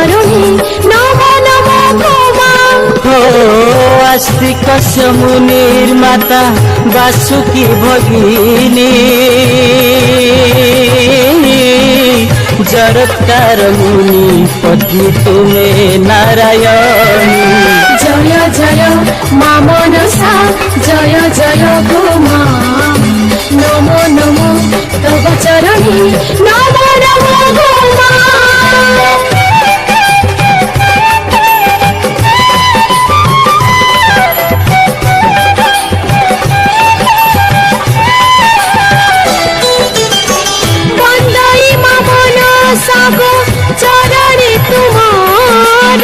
চরণে নম নম গো মা। ও আস্তিক মুনির মাতা বাসুকি ভগিনী, জড়ৎকার মুনি পত্নী তুমে নারায়ণী। জয় জয় মা মনসা, জয় জয় গো মা। নম নম তব চরণে নম নম গো মা। বন্দাই মা মনসা গো চরণে তুমার,